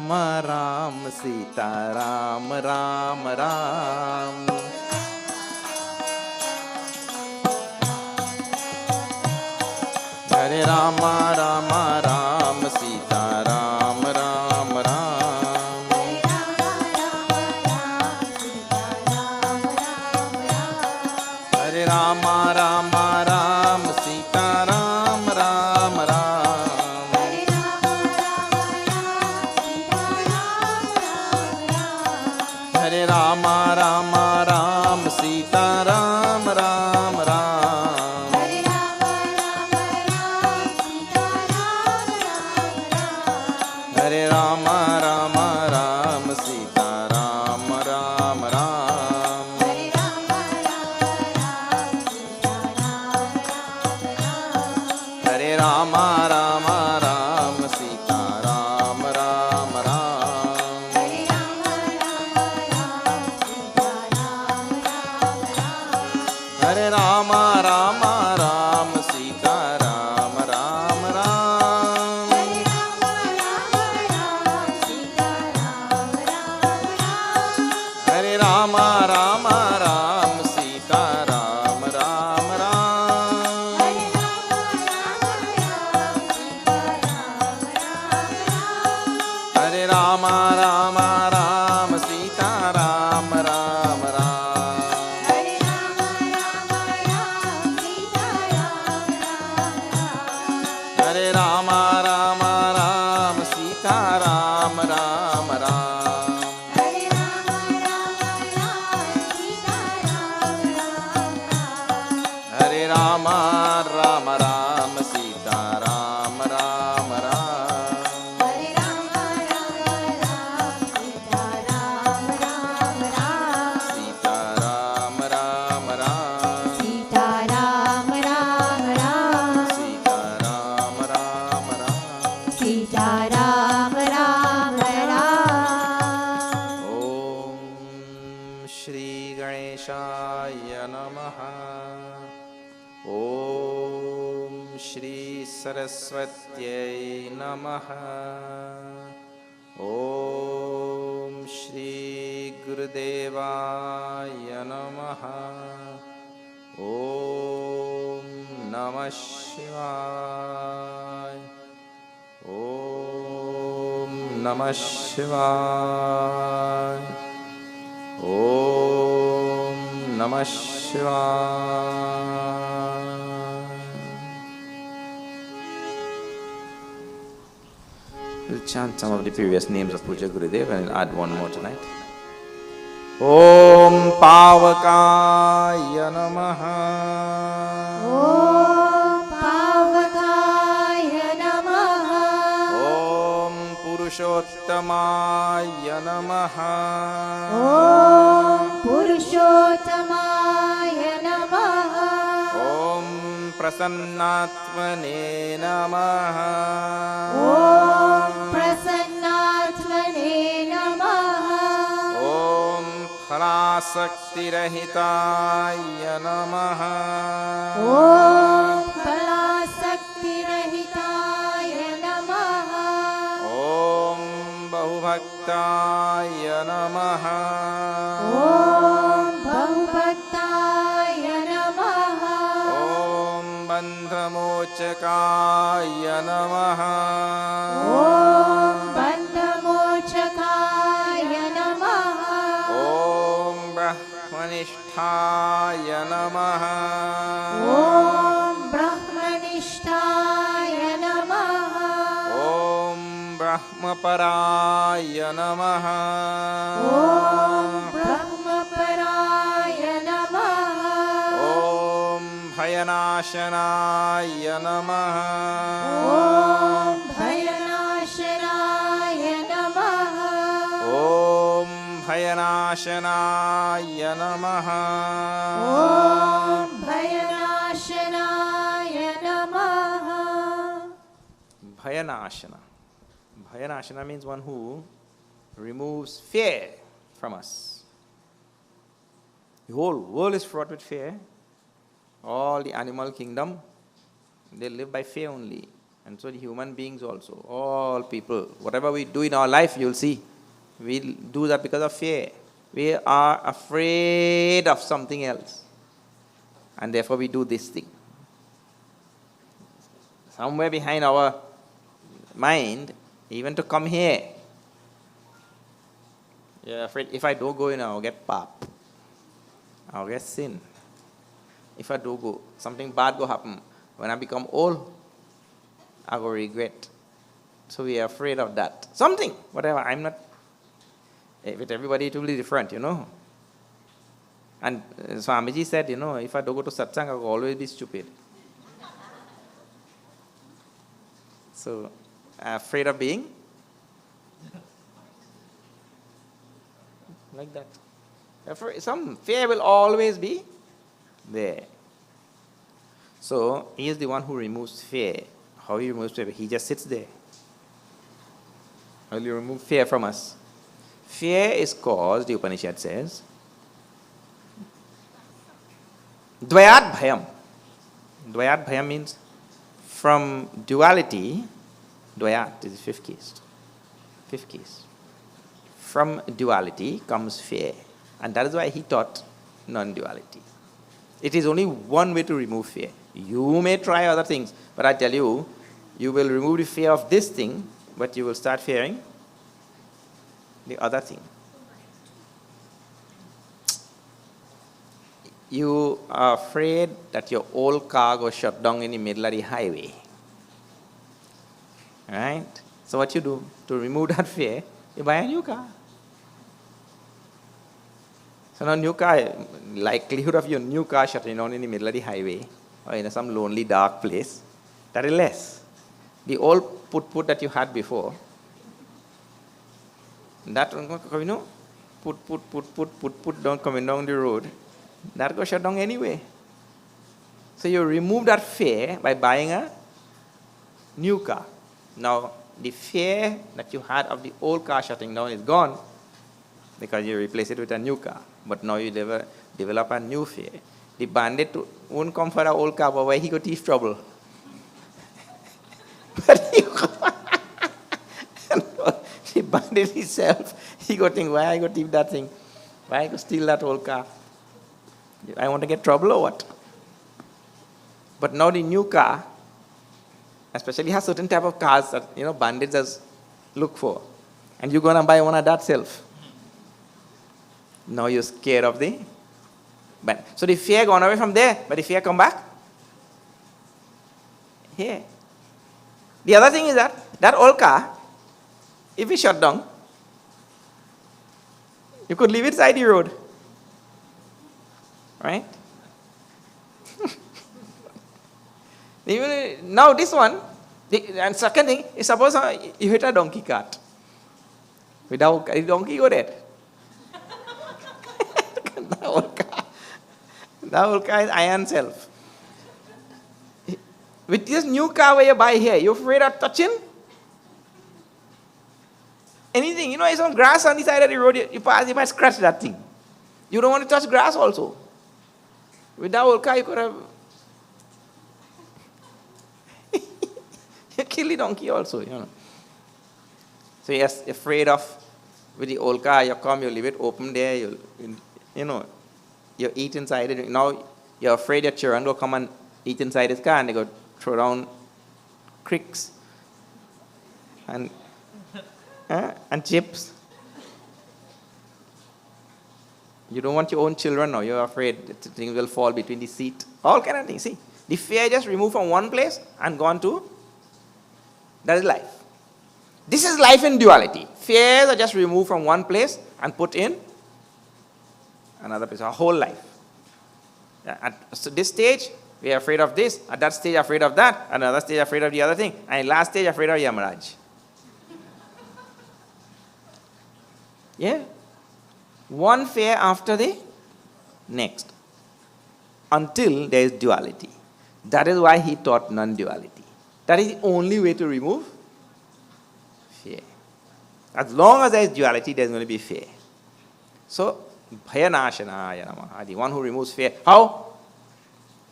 राम राम सीता राम राम राम। हरे राम राम राम सीता राम राम राम। हरे राम राम राम सीता राम राम राम। हरे राम राम राम सीता राम राम राम। हरे राम राम राम सीता राम राम राम। हरे राम राम राम सीता राम राम राम। हरे राम राम राम सीता राम राम राम। हरे राम राम राम सीता राम राम राम। हरे राम राम राम सीता राम राम राम। हरे राम राम राम सीता राम राम राम। हरे राम राम राम सीता राम राम राम। सीता राम राम राम। सीता राम राम राम। ओम श्री गणेशाय नमः। ओम श्री सरस्वत्यै नमः। ओम श्री गुरुदेवाय नमः। ओम नमः शिवाय। ओम नमः शिवाय। ओम नमः शिवाय। We'll chant some of the previous names of Puja Gurudev and we'll add one more tonight. Om Pavakaya Namaha. Om Pavakaya Namaha. Om Purushottamaya Namaha. Om Purushottamaya Namaha. Om Prasannatmane Namaha. Om Prasannatmane Namaha. Om Phalasaktirahitaya Namaha. Om Phalasaktirahitaya Namaha. Om Bahubhaktaya Namaha. Om Bahubhaktaya Namaha. Om Bandhamochakaya Namaha. Om Bandhamochakaya Namaha. Om Brahmanisthaya Namaha. Om Brahmanisthaya Namaha. Om Brahmaparaya Namaha. Om Brahmaparaya Namaha. Om Bhayanashanaya Namaha. Om Bhayanashanaya Namaha. Om Bhayanashanaya Namaha. Om Bhayanashanaya Namaha. Bhayanashana. Bhayanashana means one who removes fear from us. The whole world is fraught with fear. All the animal kingdom, they live by fear only. And so the human beings also, all people, whatever we do in our life, you'll see, we do that because of fear. We are afraid of something else. And therefore we do this thing. Somewhere behind our mind, even to come here, you're afraid, if I don't go in, I'll get pap. I'll get sin. If I do go, something bad will happen. When I become old, I will regret. So we are afraid of that. Something, whatever. I'm not, with everybody it will be different, And Swamiji said, if I don't go to satsang, I will always be stupid. So, I'm afraid of being like that. Some fear will always be there. So, he is the one who removes fear. How he removes fear? He just sits there. How will you remove fear from us? Fear is caused, the Upanishad says, Dvayat bhayam. Dvayat bhayam means from duality, Dvayat is the fifth case. Fifth case. From duality comes fear. And that is why he taught non-duality. It is only one way to remove fear. You may try other things, but I tell you, you will remove the fear of this thing, but you will start fearing the other thing. You are afraid that your old car goes shut down in the middle of the highway. Right? So what you do? To remove that fear, you buy a new car. So now new car, likelihood of your new car shutting down in the middle of the highway or in some lonely dark place, that is less. The old put that you had before, that put down coming down the road, that goes shut down anyway. So you remove that fear by buying a new car. Now the fear that you had of the old car shutting down is gone because you replace it with a new car. But now you develop a new fear. The bandit won't come for an old car, but why he got thief trouble? But the bandit himself, he got think, why I got thief that thing? Why I got steal that old car? I want to get trouble or what? But now the new car, especially has certain type of cars that bandits just look for, and you're gonna buy one of that self. Now you're scared of the bandit. So the fear gone away from there, but the fear come back here. The other thing is that old car, if it shut down, you could leave it side the road. Right? Now this one, and second thing is suppose you hit a donkey cart. Without the donkey go dead. That old car is iron self. With this new car where you buy here, you're afraid of touching anything. There's some grass on the side of the road, you pass, you might scratch that thing. You don't want to touch grass also. With that old car, you could have you kill the donkey also, So you're afraid of, with the old car, you come, you leave it open there, you eat inside it. Now you're afraid your children will come and eat inside his car and they go throw down cricks and chips. You don't want your own children now. You're afraid that things will fall between the seat. All kind of things. See, the fear just removed from one place and gone to, that is life. This is life in duality. Fears are just removed from one place and put in another place, our whole life. At this stage, we are afraid of this. At that stage, afraid of that. At another stage, afraid of the other thing. And last stage, afraid of Yamaraj. Yeah. One fear after the next. Until there is duality. That is why he taught non-duality. That is the only way to remove fear. As long as there is duality, there is going to be fear. So, Maha Jnana Yajna, the one who removes fear. How?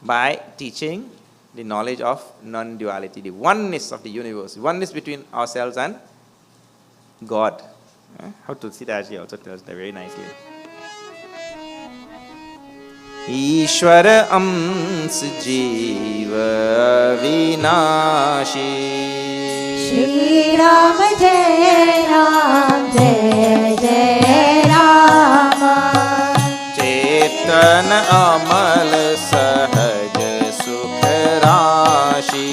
By teaching the knowledge of non-duality, the oneness of the universe, oneness between ourselves and God. How Tulsidas also tells that very nicely. ईश्वर अंश जीव विनाशी श्री राम जय राम चेतन अमल सहज सुख राशि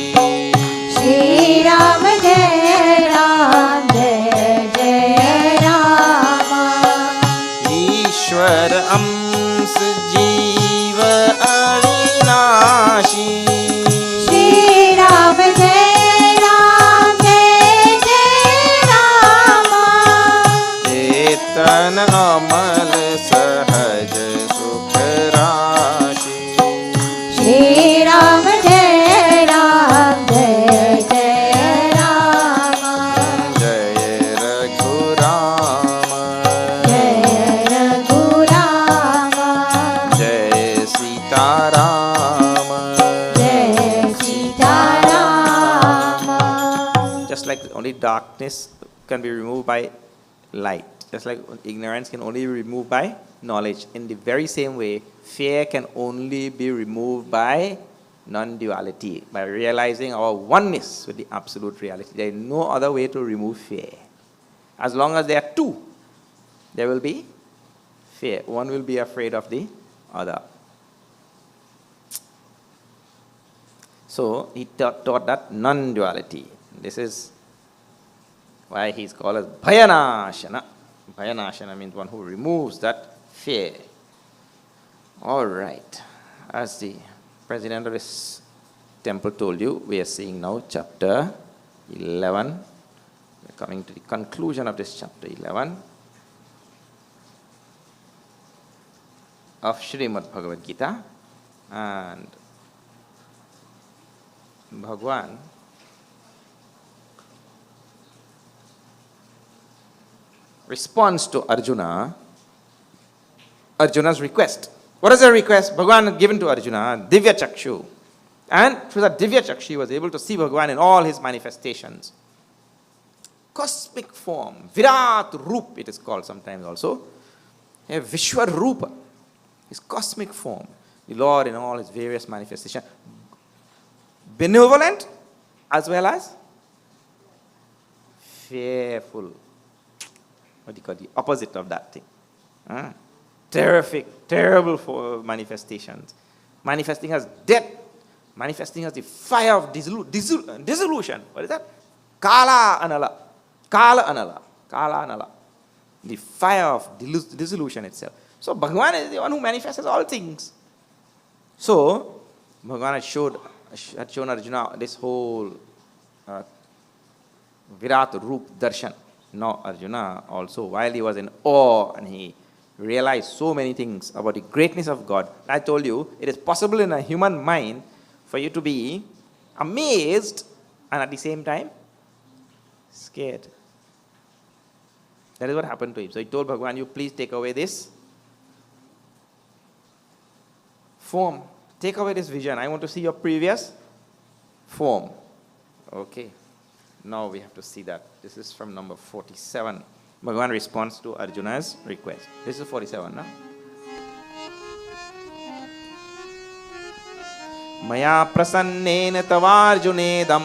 श्री राम जय राम ईश्वर अंश जीव अविनाशी श्री राम जय राम चेतन अमल सहज सुख राशि श्री राम जय राम जय रघुराम जय रघुराम जय सीताराम जय Sitaram just like only darkness can be removed by light, just like ignorance can only be removed by knowledge, in the very same way fear can only be removed by non-duality, by realizing our oneness with the absolute reality. There is no other way to remove fear. As long as there are two, there will be fear. One will be afraid of the other. So he taught that non-duality. This is why he is called as Bhayanashana. Bhayanashana means one who removes that fear. All right. As the president of this temple told you, we are seeing now chapter 11. We are coming to the conclusion of this chapter 11 of Srimad Bhagavad Gita. And Bhagwan responds to Arjuna's request. What is the request? Bhagwan had given to Arjuna Divya Chakshu. And through that Divya Chakshu, he was able to see Bhagwan in all his manifestations. Cosmic form, Virat Roop, it is called sometimes also. Vishwa Rupa, his cosmic form. The Lord in all his various manifestations. Benevolent as well as fearful. What do you call the opposite of that thing? Terrific, terrible manifestations. Manifesting as death, manifesting as the fire of dissolution. What is that? Kala Anala. Kala Anala. Kala Anala. The fire of dissolution itself. So Bhagavan is the one who manifests all things. So Bhagavan had shown Arjuna this whole Virat Roop Darshan. Now Arjuna also, while he was in awe and he realized so many things about the greatness of God, I told you, it is possible in a human mind for you to be amazed and at the same time scared. That is what happened to him. So he told Bhagavan, you please take away this form. Take away this vision. I want to see your previous form. Okay. Now we have to see that. This is from number 47. Bhagavan responds to Arjuna's request. This is 47, no? Maya prasannena tavarjunedam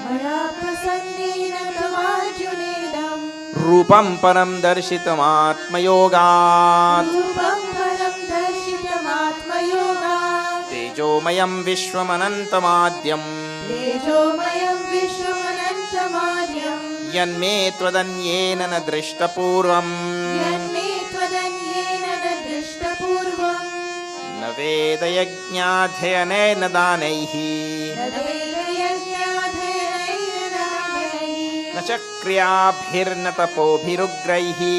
मया प्रसन्नेन तवार्जुनेदं Rupam param darshitam atmayogat रूपं परं दर्शितमात्मयोगात् Tejomayam vishwamanantamadyam तेजोमयं विश्वमनन्तमाद्यं Yanme tvadanyena na drishtapurvam यन्मे त्वदन्येन न दृष्टपूर्वं Na vedayajnadhyanena danaihi न वेदयज्ञाध्ययनैर्न दानैः Na chakriyabhirna tapobhirugraihi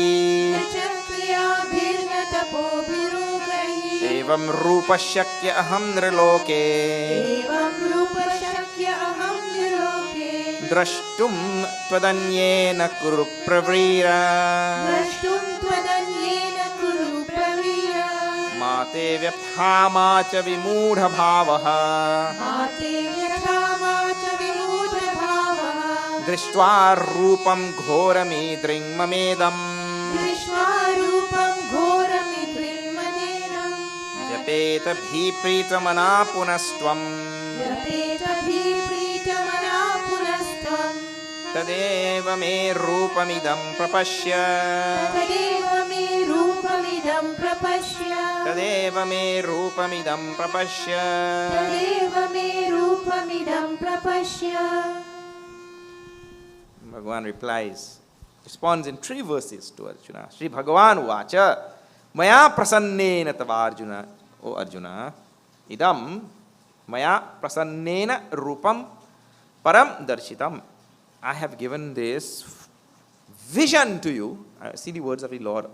न च क्रियाभिर्न तपोभिरुग्रैः Evam rupa shakya aham nriloke एवं रूपशक्य अहं निलोके Drashtum tvadanyena kuru pravrira द्रष्टुं त्वदन्येन कुरु प्रवीरा Ma माते व्यथामा च विमूढभावः आते व्यथामा च विमूढभावः दृष्ट्वा रूपं घोरमीदृङ्ममेदम् दृष्ट्वा रूपं घोरमिदृङ्ममेदम् जपेत भीप्रीतमना पुनस्त्वम् जपेतभिप्रीतमना पुनस्त्वम् तदेव मे रूपमिदं प्रपश्य तदेव मे रूपमिदं प्रपश्य तदेव मे रूपमिदं प्रपश्य तदेव मे रूपमिदं प्रपश्य. Bhagavan responds in 3 verses to Arjuna. Shri Bhagavan uvacha maya prasannena tava Arjuna. O Arjuna, idam maya prasannena rupam param darshitam. I have given this vision to you. See the words of the Lord.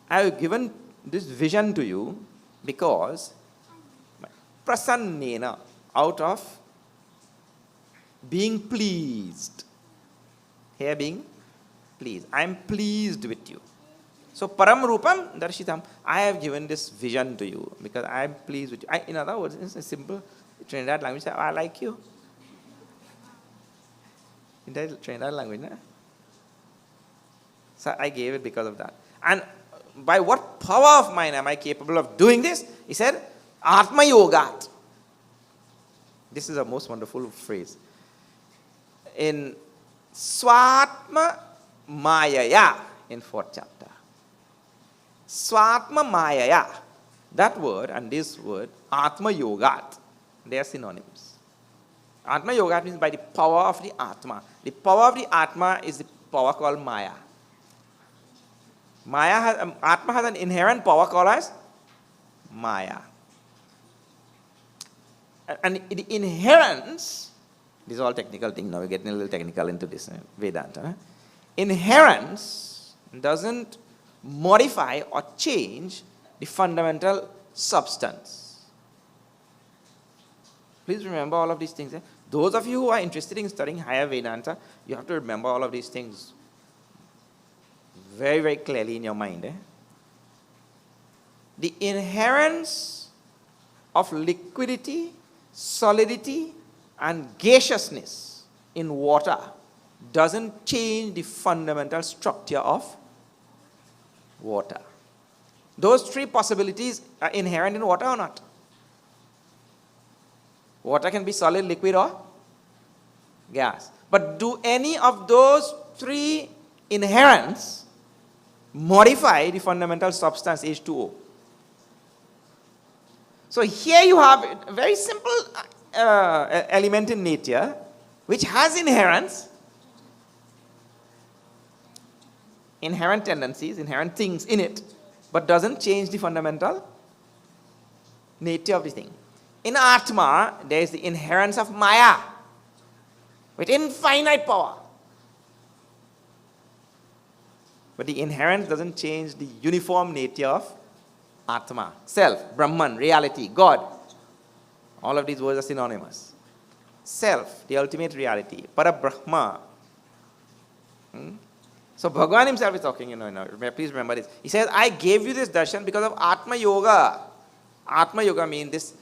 I have given this vision to you because prasannena, out of being pleased. Here being pleased. I am pleased with you. So param rupam darshitam. I have given this vision to you because I am pleased with you. In other words, it's a simple Trinidad language. I like you. In that Trinidad language, na? So I gave it because of that. And by what power of mine am I capable of doing this? He said, Atma yogat. This is a most wonderful phrase. In Swatma Mayaya, in 4th chapter. Swatma Mayaya. That word and this word, Atma Yogat, they are synonyms. Atma Yogat means by the power of the Atma. The power of the Atma is the power called Maya. Atma has an inherent power called as Maya. And the inherence, this is all technical thing, now we're getting a little technical into this Vedanta. Inherence doesn't modify or change the fundamental substance. Please remember all of these things. Those of you who are interested in studying higher Vedanta, you have to remember all of these things very, very clearly in your mind. The inherence of liquidity, solidity, and gaseousness in water doesn't change the fundamental structure of water. Those 3 possibilities are inherent in water or not? Water can be solid, liquid, or gas. But do any of those 3 inherents modify the fundamental substance H2O? So here you have a very simple element in nature which has inherence, inherent tendencies, inherent things in it, but doesn't change the fundamental nature of the thing. In Atma, there is the inherence of Maya with infinite power. But the inherence doesn't change the uniform nature of Atma, self, Brahman, reality, God. All of these words are synonymous. Self, the ultimate reality, Parabrahma. So Bhagavan himself is talking, please remember this. He says, I gave you this darshan because of Atma Yoga. Atma Yoga means this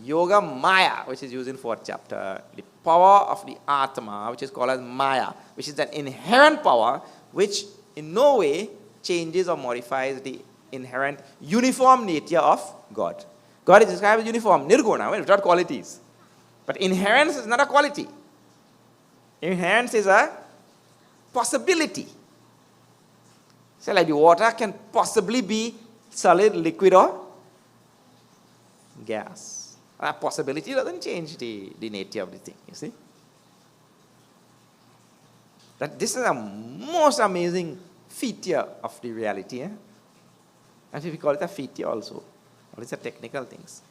Yoga Maya, which is used in 4th chapter. The power of the Atma, which is called as Maya, which is that inherent power which in no way changes or modifies the inherent uniform nature of God. God is described as uniform, nirguna, without qualities. But inherence is not a quality. Inherence is a possibility. So like the water can possibly be solid, liquid, or gas. That possibility doesn't change the nature of the thing, you see. That this is a most amazing feature of the reality. And we call it a feature also. All these are technical things.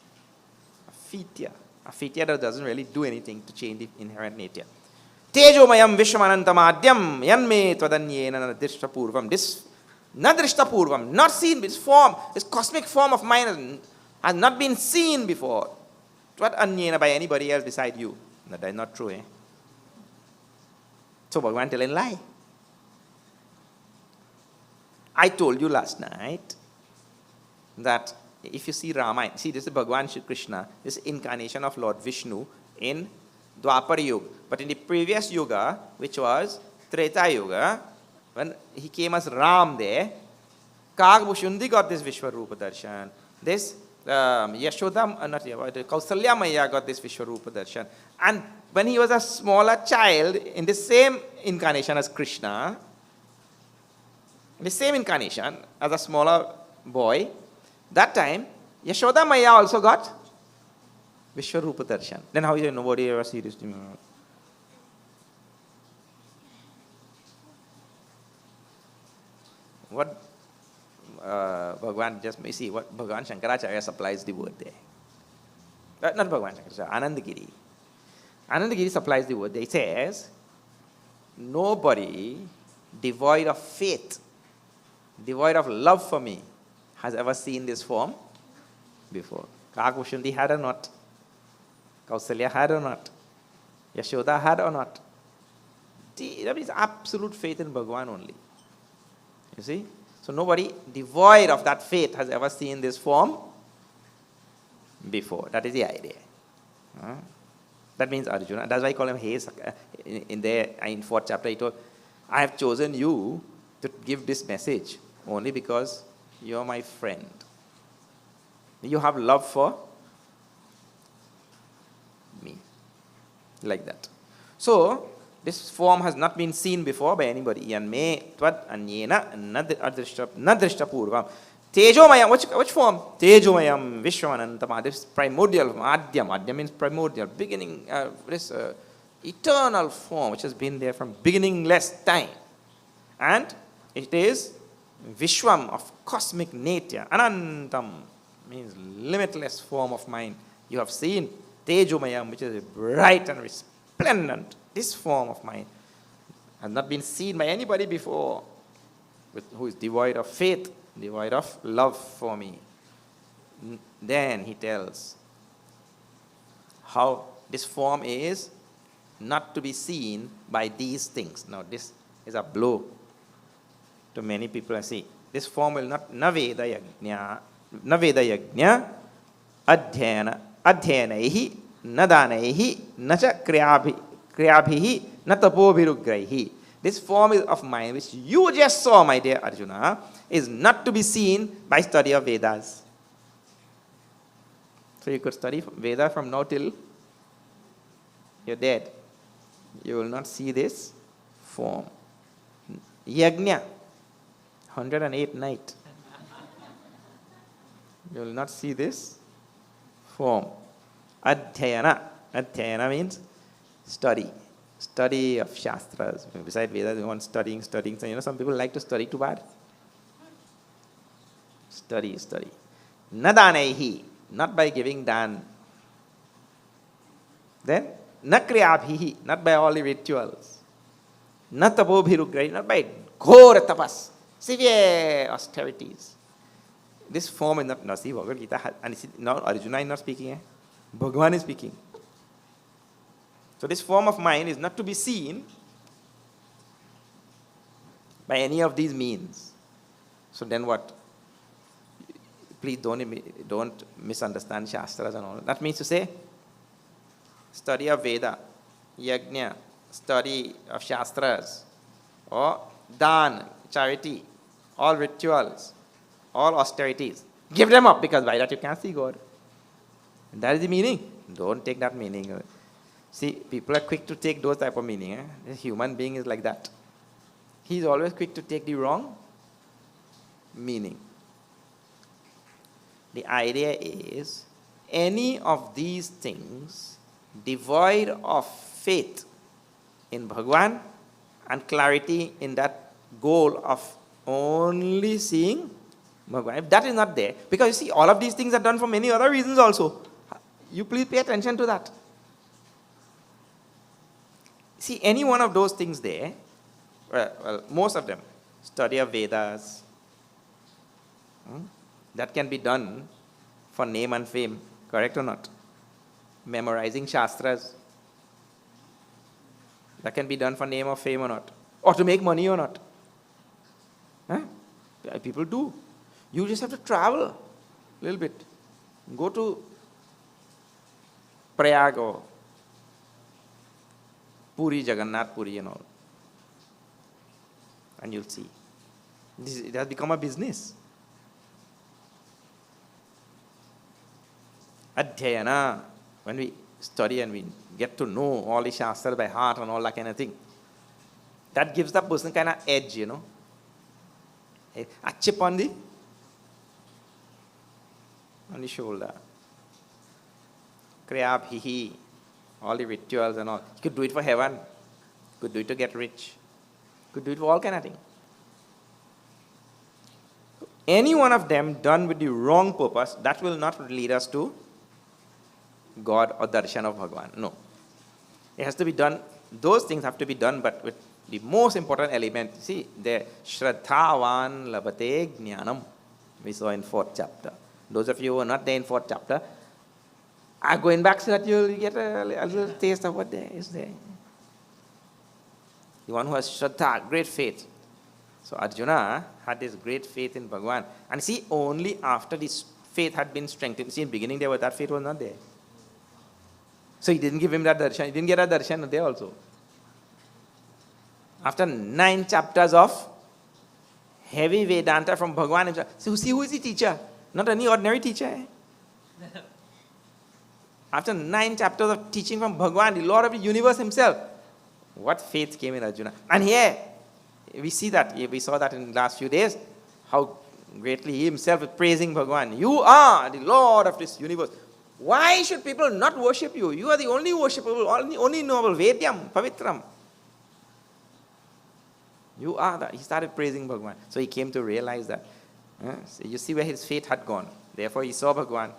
A feature that doesn't really do anything to change the inherent nature. Tejomayam vishwamanantamadyam yanme tvadanyena nadrishtapurvam. This nadrishtapurvam, not seen, this form, this cosmic form of mine has not been seen before. Twadanyena, by anybody else beside you. No, that is not true, So Bhagavan telling lie. I told you last night that if you see Ramayana, see this is Bhagavan Shri Krishna, this incarnation of Lord Vishnu in Dwapar Yuga. But in the previous Yuga, which was Treta Yuga, when he came as Ram there, Kagbhushundi got this Vishwarupa Darshan. This Yashoda, not Kausalya Maya got this Vishwarupa Darshan. And when he was a smaller child, in the same incarnation as Krishna, in the same incarnation as a smaller boy, that time, Yashoda Maya also got Vishwarupa Darshan. Then how is it nobody ever sees this? What Bhagavan, just you see what Bhagavan Shankaracharya supplies the word there. Not Bhagavan Shankaracharya, Anandagiri. Anandagiri supplies the word there. He says, nobody devoid of faith, devoid of love for me, has ever seen this form before. Kagbhushundi had or not? Kausalya had or not? Yashoda had or not? That is absolute faith in Bhagavan only. You see? So nobody devoid of that faith has ever seen this form before. That is the idea. That means Arjuna. That's why I call him Hey. In fourth chapter, he told, I have chosen you to give this message only because you are my friend. You have love for me. Like that. So, this form has not been seen before by anybody. Yanme tvad anyena nadrishta purvam. Tejomayam, which form? Tejomayam Vishwanantama. This primordial, Adhyam. Adhyam means primordial, beginning, this eternal form which has been there from beginningless time. And it is Vishwam of cosmic nature. Anantam means limitless form of mind. You have seen Tejomayam, which is bright and resplendent. This form of mine has not been seen by anybody before, who is devoid of faith, devoid of love for me. Then he tells how this form is not to be seen by these things. Now this is a blow to many people. I see this form will not na veda yajna adhyanaihi na danaihi na cha kriyabhihi na tapobhirugraihi. This form of mind which you just saw, my dear Arjuna, is not to be seen by study of Vedas. So you could study Veda from now till you're dead. You will not see this form. Yajna, 108 night. You will not see this form. Adhyayana. Adhyayana means study. Study of Shastras. Besides Vedas, you want studying. So, some people like to study too bad. Study. Nadanaihi. Not by giving dan. Then, nakriyabhihi. Not by all the rituals. Natapobhirugraihi. Not by ghora tapas. Severe austerities. This form is not. Now see, Bhagavad Gita. And now Arjuna is not speaking. Bhagavan is speaking. So this form of mind is not to be seen by any of these means. So then what? Please don't misunderstand Shastras and all. That means to say, study of Veda, Yajna, study of Shastras, or Dan, charity, all rituals, all austerities. Give them up, because by that you can't see God. And that is the meaning. Don't take that meaning. See, people are quick to take those type of meaning. A human being is like that. He is always quick to take the wrong meaning. The idea is, any of these things devoid of faith in Bhagavan and clarity in that goal of only seeing Bhagavan. If that is not there, because you see, all of these things are done for many other reasons also. You please pay attention to that. See, any one of those things there, well, most of them, study of Vedas, that can be done for name and fame, correct or not? Memorizing Shastras, that can be done for name or fame or not, or to make money or not. People do. You just have to travel. little bit. Go to Prayag or Puri, Jagannath Puri and all. And you'll see. It has become a business. Adhyayana, when we study and we get to know all the Shastras by heart and all that kind of thing, that gives the person kind of edge, you know. A chip on the shoulder. Kriya, hihi, all the rituals and all. You could do it for heaven. You could do it to get rich. You could do it for all kind of things. Any one of them done with the wrong purpose, that will not lead us to God or darshan of Bhagavan. No. It has to be done, those things have to be done, but with the most important element. See, the Shraddhavan labate jnanam, we saw in 4th chapter. Those of you who are not there in 4th chapter, are going back so that you'll get a little taste of what there is there. The one who has Shraddha, great faith. So Arjuna had this great faith in Bhagavan. And see, only after this faith had been strengthened. See, in the beginning that faith was not there. So he didn't give him that darshan. He didn't get a darshan there also. After 9 chapters of heavy Vedanta from Bhagavan himself. So see who is the teacher? Not any ordinary teacher. Eh? After 9 chapters of teaching from Bhagavan, the Lord of the universe himself, what faith came in Arjuna. And here, we see that, we saw that in the last few days, how greatly he himself is praising Bhagavan. You are the Lord of this universe. Why should people not worship you? You are the only worshipable, only knowable, Vedyam, Pavitram. You are that. He started praising Bhagavan. So he came to realize that. So you see where his faith had gone. Therefore he saw Bhagavan.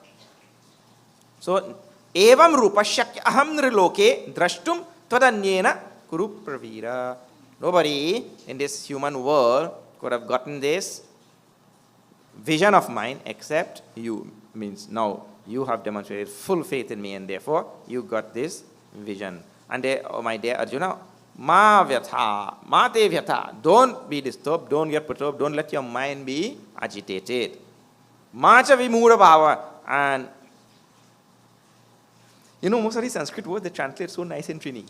So, evam rupa shakya aham nriloke drashtum tadanyena kuru pravira. Nobody in this human world could have gotten this vision of mine except you. Means now you have demonstrated full faith in me and therefore you got this vision. And there, oh my dear Arjuna, ma vyatha, ma te vyatha. Don't be disturbed, don't get perturbed, don't let your mind be agitated. Ma cha vimura bhava. And you know, most of these Sanskrit words, they translate so nice in Trini.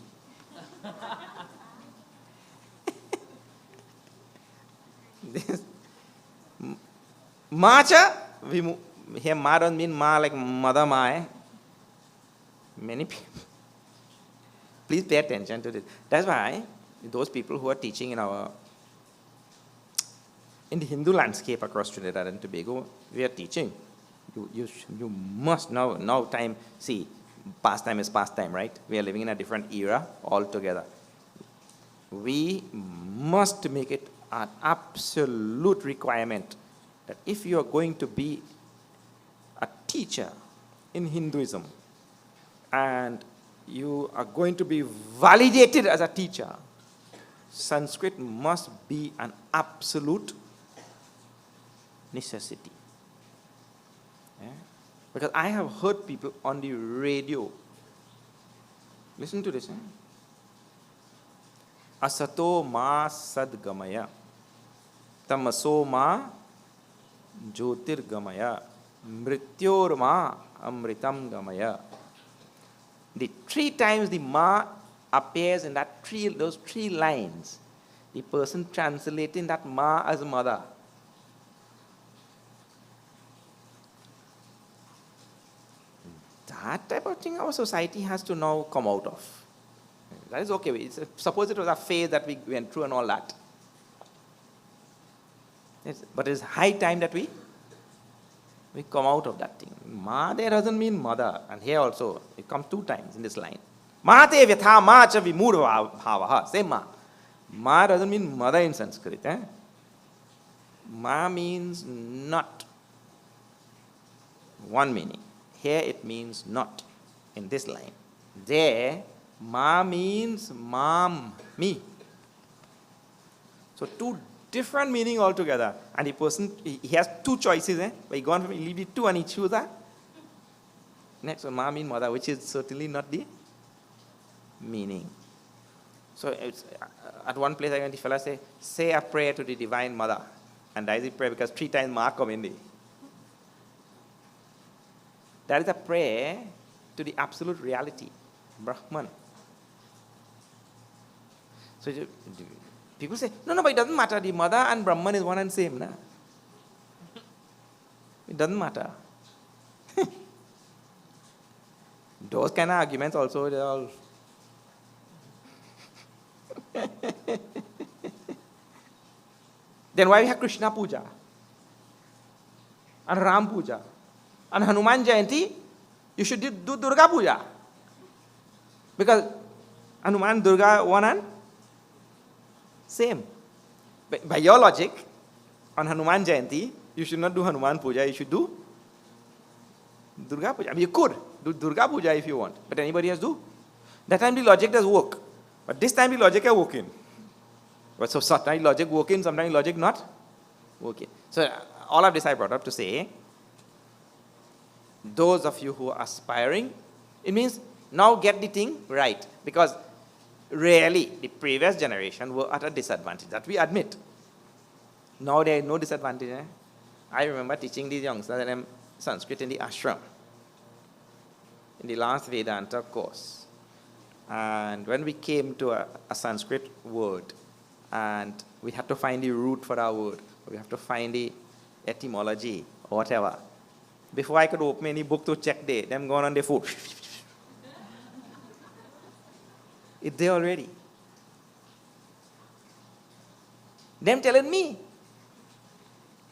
Macha, here ma don't mean ma like mother ma. Eh? Many people. Please pay attention to this. That's why those people who are teaching in the Hindu landscape across Trinidad and Tobago, we are teaching. You must now time, see, pastime is pastime, right? We are living in a different era altogether. We must make it an absolute requirement that if you are going to be a teacher in Hinduism and you are going to be validated as a teacher, Sanskrit must be an absolute necessity. Yeah? Because I have heard people on the radio, listen to this. Asato ma sadgamaya, tamaso ma jyotirgamaya, mrityor ma amritam gamaya. The 3 times the ma appears in those 3 lines, the person translating that ma as mother. That type of thing our society has to now come out of. That is okay. Suppose it was a phase that we went through and all that. Yes, but it is high time that we come out of that thing. Ma there doesn't mean mother. And here also, it comes 2 times in this line. Ma te vyatha ma cha vimura bhavaha. Say ma. Ma doesn't mean mother in Sanskrit. Eh? Ma means not. One meaning. Here it means not in this line. There, ma means mom, me. So 2 different meaning altogether. And the person, he has 2 choices. But he gone from leave the 2 and he choose that. Next one, ma means mother, which is certainly not the meaning. So it's, at one place, I heard the fellow say a prayer to the Divine Mother. And that is the prayer because 3 times ma come in there. That is a prayer to the absolute reality, Brahman. So people say, no, but it doesn't matter. The mother and Brahman is one and same. Na? It doesn't matter. Those kind of arguments also, they're all... Then why we have Krishna Puja? And Ram Puja? And Hanuman Jayanti? You should do Durga Puja. Because Hanuman, Durga, one and same. By your logic, on Hanuman Jayanti, you should not do Hanuman Puja, you should do Durga Puja. I mean, you could do Durga Puja if you want, but anybody else do? That time the logic does work. But this time the logic is working. But so sometimes logic working, sometimes logic not working. So all of this I brought up to say, those of you who are aspiring, it means now get the thing right. Because really, the previous generation were at a disadvantage, that we admit. Now there is no disadvantage. Eh? I remember teaching these youngsters Sanskrit in the ashram, in the last Vedanta course. And when we came to a Sanskrit word, and we had to find the root for our word, we have to find the etymology or whatever. Before I could open any book to check them gone on their foot. It's there already. Them telling me.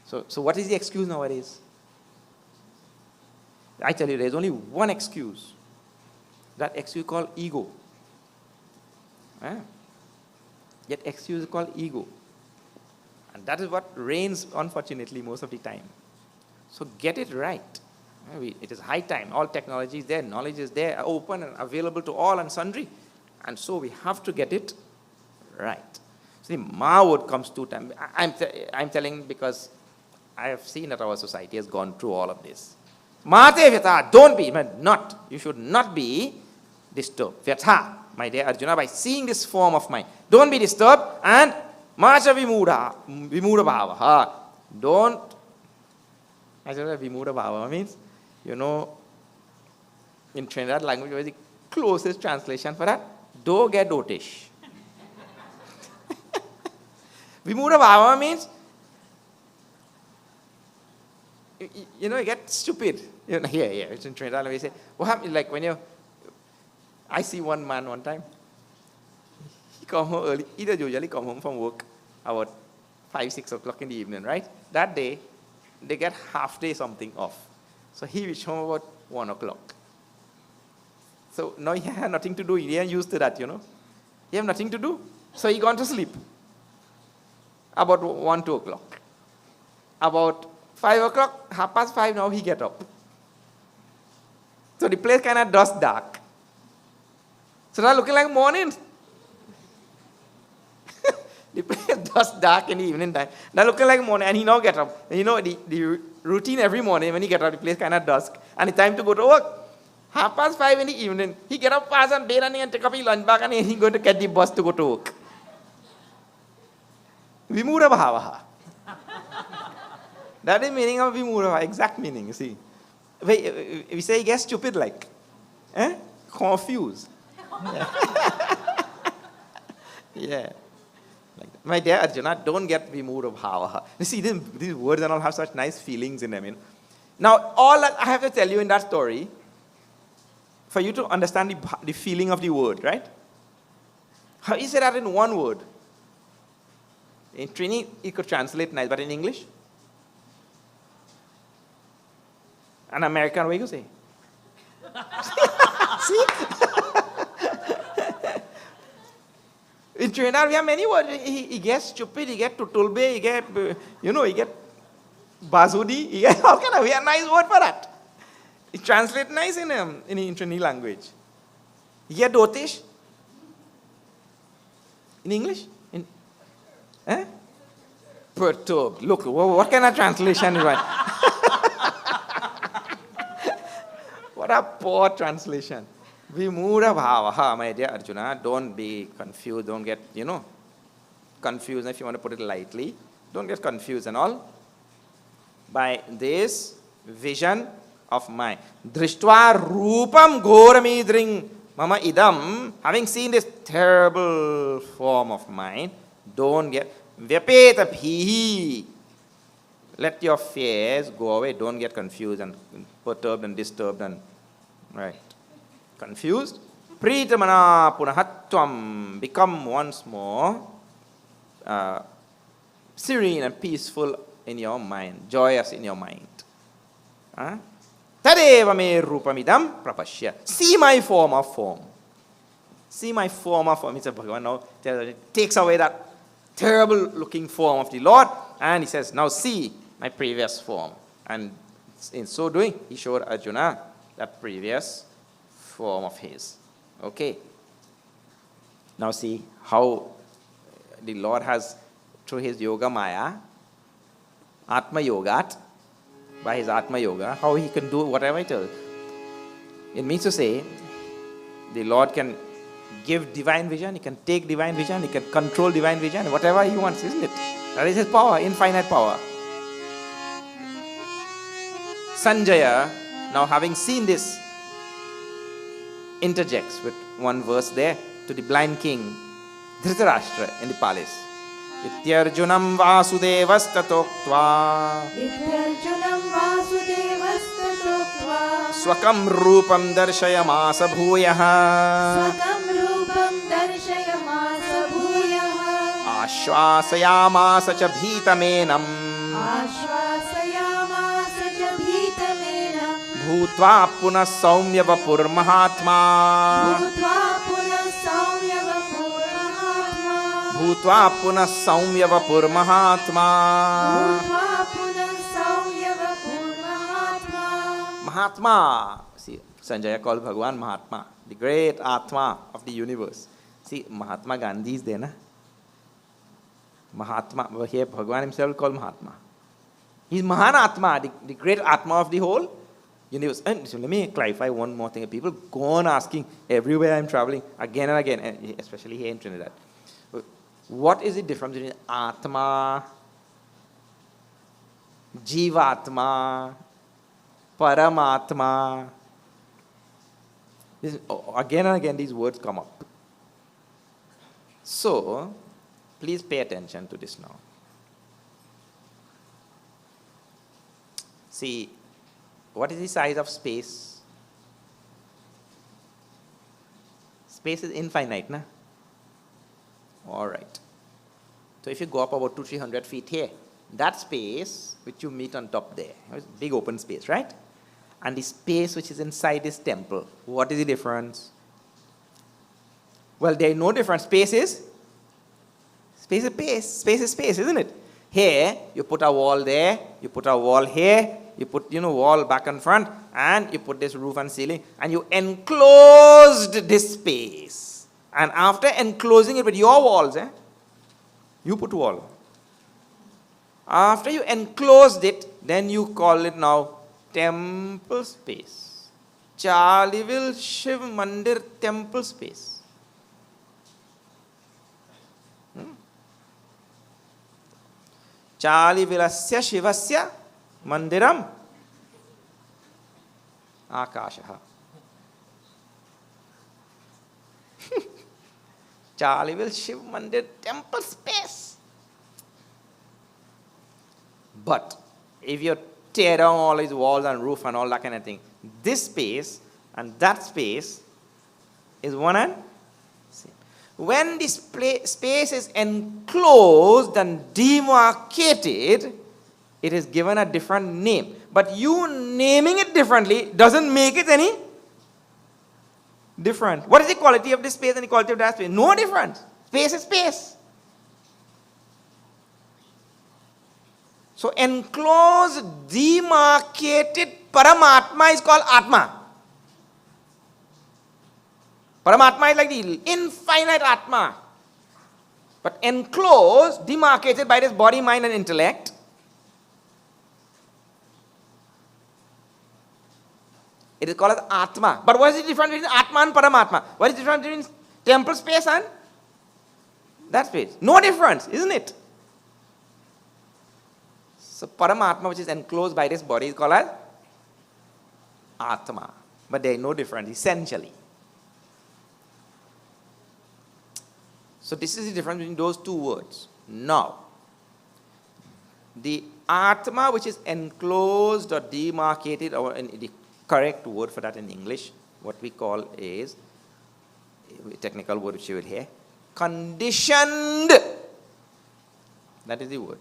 So what is the excuse nowadays? I tell you, there's only one excuse. That excuse called ego. That excuse is called ego. And that is what reigns, unfortunately, most of the time. So get it right. It is high time. All technology is there, knowledge is there, open and available to all and sundry. And so we have to get it right. See, Ma word comes two times. I'm telling because I have seen that our society has gone through all of this. Mate vyatha, don't be, not. You should not be disturbed. Vyatha, my dear Arjuna, by seeing this form of mind, don't be disturbed, and macha vimuda bhava. Don't. I said vimuda bhava means, in Trinidad language, what is the closest translation for that? Do get dotish. Vimuda bhava means, you get stupid. Here, it's in Trinidad, we say, what happens, like when I see one man one time, he come home early, he usually come home from work about 5, 6 o'clock in the evening, right? That day, they get half day something off. So he reached home about 1 o'clock. So now he had nothing to do, he ain't used to that, He have nothing to do, so he gone to sleep. About 1, 2 o'clock. About 5 o'clock, 5:30 now he get up. So the place kind of dusk dark. So now looking like morning. The place dusk dark in the evening time. Now looking like morning, and he now get up. The routine every morning when he get up, the place kind of dusk, and it's time to go to work. 5:30 in the evening, he get up, pass on bed, and take up his lunch bag, and he going to catch the bus to go to work. Vimura bhavaha. That is the meaning of vimura, exact meaning, you see. We say he gets stupid like. Confused. Yeah. Like that. My dear Arjuna, don't get vimura bhavaha. You see, these words and all have such nice feelings in them. Now, all that I have to tell you in that story, for you to understand the feeling of the word, right? How he said that in one word. In Trini, he could translate nice, but in English? An American way you say. See? In Trinidad, we have many words. He gets stupid, he gets tutulbe, he get, he get bazudi, he get all kind of, we have nice word for that. It translates nice in Trini language. He get dotish. In English? Perturbed. Look, what kind of translation is that? What a poor translation. Vimura bhavaha, my dear Arjuna, don't be confused, don't get, confused, if you want to put it lightly. Don't get confused and all. By this vision of mind. Drishtva rupam ghoramidring mama idam. Having seen this terrible form of mind, don't get vyapeta bhihi. Let your fears go away. Don't get confused and perturbed and disturbed and confused. Pritamana punahatvam. Become once more serene and peaceful in your mind, joyous in your mind. Tadeva me rupamidam prapashya. See my form of form. See my form of form. It's a Bhagavan now takes away that terrible looking form of the Lord, and he says, now see my previous form. And in so doing, he showed Arjuna that previous form of his. Okay. Now see how the Lord has, through his yoga maya, Atma Yogat, by his Atma Yoga, how he can do whatever he tells. It means to say, the Lord can give divine vision, he can take divine vision, he can control divine vision, whatever he wants, isn't it? That is his power, infinite power. Sanjaya, now having seen this, interjects with one verse there to the blind king, Dhritarashtra in the palace. Ityarjunam vasudevastatoktva swakam rupam darshayamasa bhuyaha ashvasayamasa cha bhitamenam bhutva punah saumya vapur mahatma Bhutva punah saumya vapur mahatma. Mahatma. See, Sanjaya called Bhagavan Mahatma, the great Atma of the universe. See, Mahatma Gandhi is there, na? Mahatma, well, here Bhagavan himself called Mahatma. He's Mahan Atma, the great Atma of the whole universe. And so let me clarify one more thing. People go on asking everywhere I'm traveling, again and again, and especially here in Trinidad. What is the difference between Atma, Jivatma, Paramatma? Again and again these words come up. So, please pay attention to this now. See, what is the size of space? Space is infinite, na? All right. So if you go up about 200-300 feet here, that space which you meet on top there, big open space, right? And the space which is inside this temple, what is the difference? Well, there is no difference. Space is space, isn't it? Here, you put a wall there, you put a wall here, you put, wall back and front, and you put this roof and ceiling, and you enclosed this space. And after enclosing it with your walls, you put wall. After you enclosed it, then you call it now temple space. Chalivil Shiv Mandir temple space. Chalivilasya Shivasya Mandiram Akashaha. Chalival Shiv Mandir temple space. But if you tear down all these walls and roof and all that kind of thing, this space and that space is one and same. When this space is enclosed and demarcated, it is given a different name. But you naming it differently doesn't make it any different. What is the quality of this space and the quality of that space? No difference. Space is space. So enclosed, demarcated Paramatma is called Atma. Paramatma is like the infinite Atma. But enclosed, demarcated by this body, mind and intellect, it is called as Atma. But what is the difference between Atma and Paramatma? What is the difference between temple space and that space? No difference, isn't it? So Paramatma, which is enclosed by this body, is called as Atma. But there is no difference, essentially. So this is the difference between those two words. Now, the Atma which is enclosed or demarcated, or the correct word for that in English, what we call is, a technical word which you will hear, conditioned. That is the word.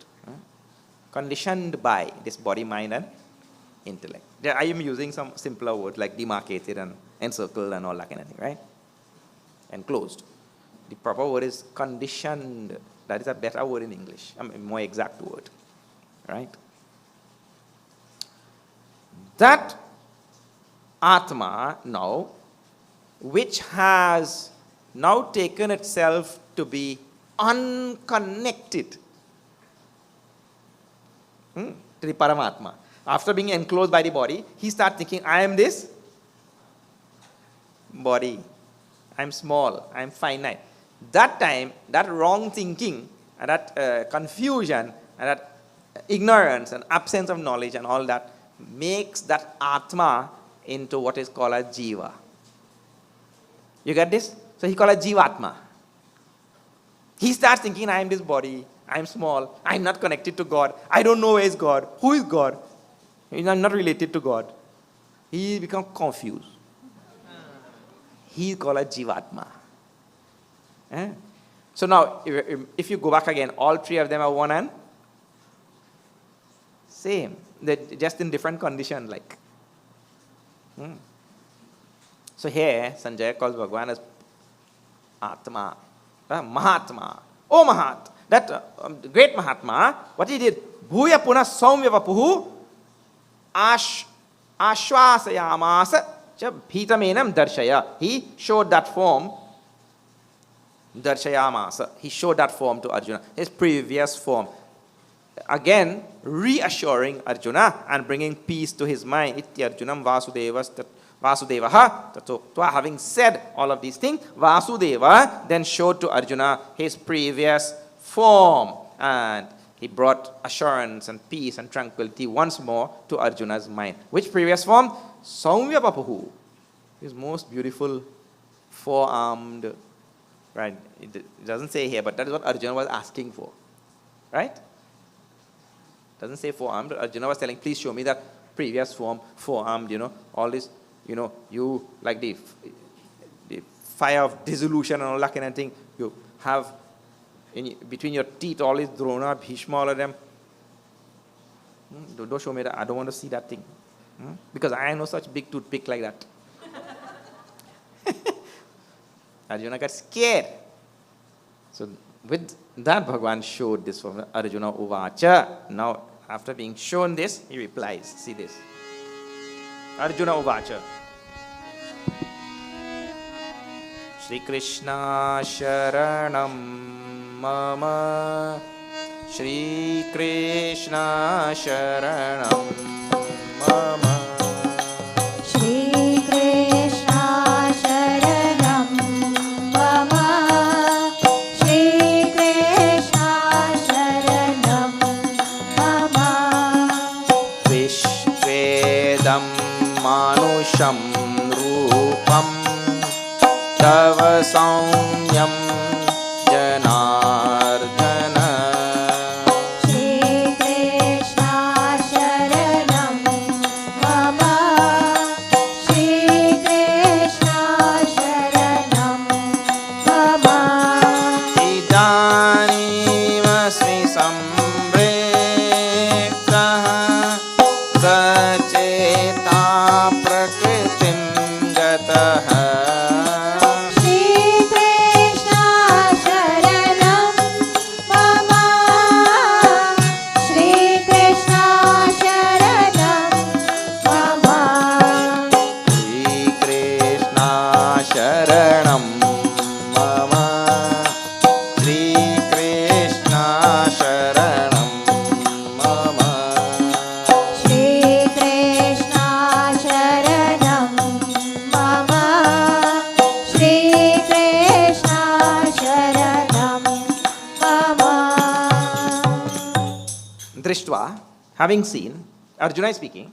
Conditioned by this body, mind and intellect. I am using some simpler words like demarcated and encircled and all that kind of thing, right? Enclosed. The proper word is conditioned. That is a better word in English, a more exact word, right? That Atma now, which has now taken itself to be unconnected to the Paramatma. After being enclosed by the body, he starts thinking, I am this body. I am small. I am finite. That time, that wrong thinking, and that confusion, and that ignorance, and absence of knowledge, and all that, makes that Atma into what is called a Jiva. You get this? So he called it Jivatma. He starts thinking, I am this body. I am small. I am not connected to God. I don't know where is God. Who is God? I am not related to God. He becomes confused. He is called a Jivatma. So now, if you go back again, all three of them are one and same. They're just in different condition, like. So here, Sanjaya calls Bhagavan as Atma, Mahatma. Oh Mahat, that great Mahatma, what he did, Bhuya Puna Saumya Vapuhu Ashwasayamasa Bhitamenam Darshaya. He showed that form, Darshayamasa. He showed that form to Arjuna, his previous form. Again, reassuring Arjuna and bringing peace to his mind. Iti Arjunam Vasudevaha Tatokva. Having said all of these things, Vasudeva then showed to Arjuna his previous form. And he brought assurance and peace and tranquility once more to Arjuna's mind. Which previous form? Saumya Papuhu. His most beautiful four-armed. Right? It doesn't say here, but that is what Arjuna was asking for. Right? Doesn't say four-armed. Arjuna was telling, please show me that previous form, four-armed, all this, you, like the fire of dissolution and all that kind of thing, you have between your teeth all this Drona, Bhishma, all of them. Don't show me that. I don't want to see that thing. Because I have no such big toothpick like that. Arjuna got scared. So with that, Bhagavan showed this from Arjuna Uvacha. Now, after being shown this, he replies. See this. Arjuna Uvacha. Shri Krishna Sharanam Mama. Shri Krishna Sharanam Mama. Manusham Rupam Tava Saumyam Janardhana. Shri Krishna Sharanam Mama. Shri Krishna Sharanam Mama. Idanivasmi Sambretaha Sacheta Prakritim Gataha. Shri Krishna Sharanam Mama. Shri Krishna Sharanam Mama. Shri Krishna Sharanam Mama. Shri Krishna Sharanam Mama. Shri Krishna Sharanam Mama. Shri Krishna Sharanam Mama. Drishtva, having seen, Arjuna is speaking,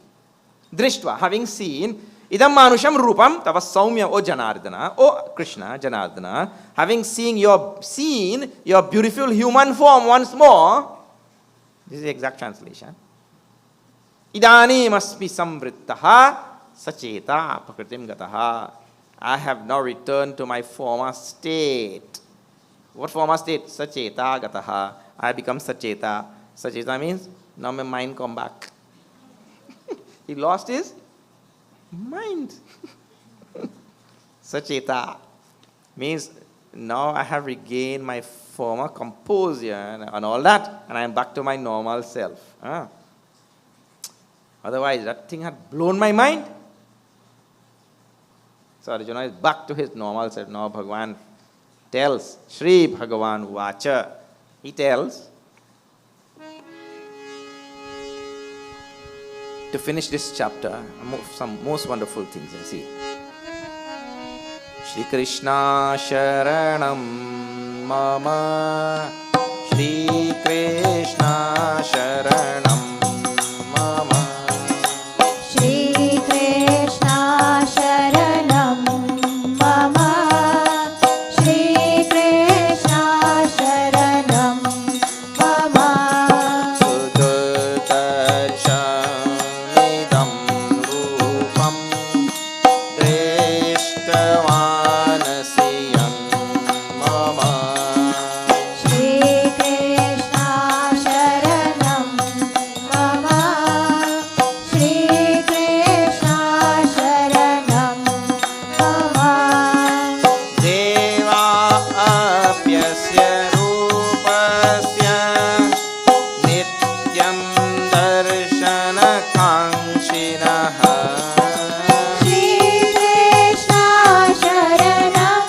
Drishtva, having seen Idam manusham rupam tava saumya, O Janardana, O Krishna, Janardana, having seen your beautiful human form once more. This is the exact translation. Idani masmi samvrittaha sacheta prakritim gataha. I have now returned to my former state. What former state? Sacheta gataha. I become Sacheta. Sacheta means now my mind come back. He lost his mind. Sacheta means now I have regained my former composure and all that, and I am back to my normal self. Otherwise, that thing had blown my mind. So Arjuna is back to his normal self. Now Bhagavan tells, Shri Bhagavan Vacha, he tells, to finish this chapter, some most wonderful things. See, Shri Krishna Sharanam Mama, Shri Krishna Sharanam Mama, Shri Krishna Sharanam Mama, Shri Krishna Sharanam Mama. Sudutarsham rupam drishtavanasiyam mama. Shri Krishna Sharanam Mama, Shri Krishna Sharanam Mama. Deva apyasya rupasya nityam darshana kankshinaha. Shri Krishna Sharanam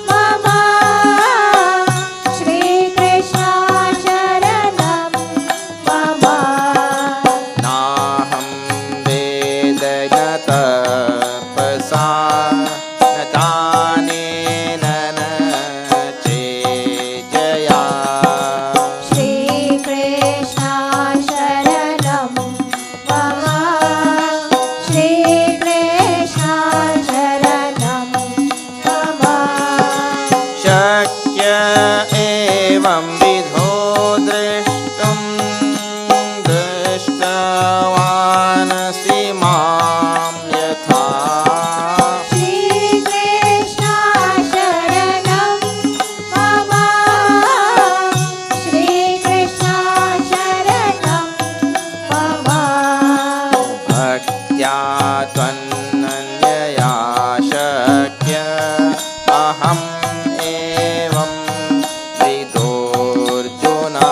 Mama, Shri Krishna Sharanam Mama. Naham vedayata pasa nadanena chejaya. Shri Krishna Sharanam Mama, Shri Krishna Sharanam Mama. Shakya evam vidho drishtum drishtavanasi mam yatha. Shri Krishna Sharanam Mama, Shri Krishna Sharanam Mama. Bhaktya tvannanyaya shakya aham evam vidorjuna.